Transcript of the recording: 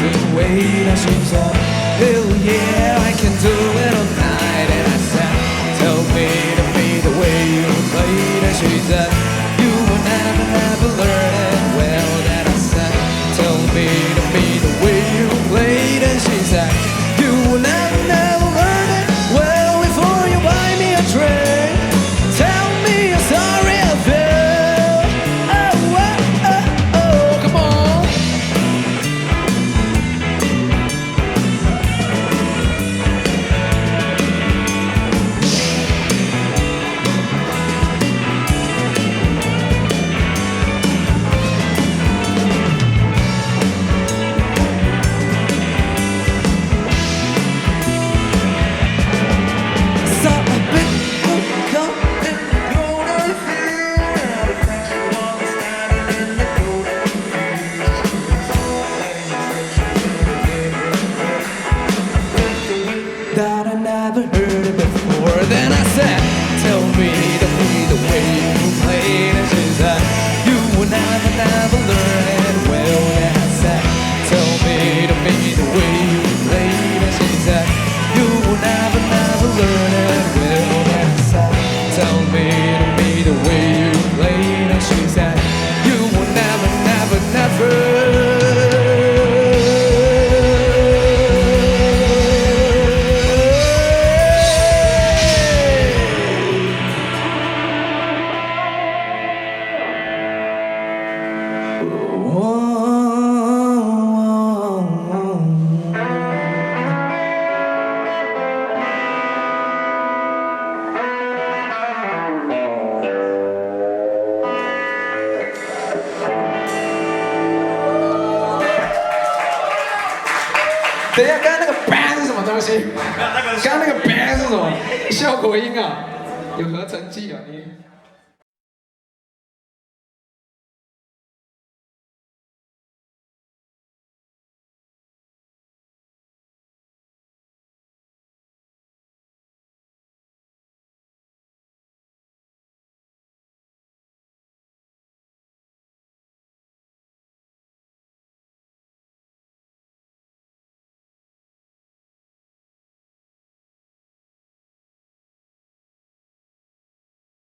the way that she said, hell yeah, I can do it all night. And I said, tell me to be the way you played. And she said, you will never, never learn it well. Then I said, tell me to be the way you played. And she said, you will never, never learn it well before you buy me a drink. Tell me you're sorry I feel. Oh, oh, oh, oh, come on. That I never heard it before. Then I said, tell me to be the way you played. And she said, you will never, never learn it well. Then I said, tell me to be the way you played. And she said, you will never, never learn it well. Then I said, tell me to be the way you played. And she said, you will never, never, never.等一下，刚刚那个 bang 是什么东西？刚刚那个 bang 是什么？效果音啊，有合成器啊你。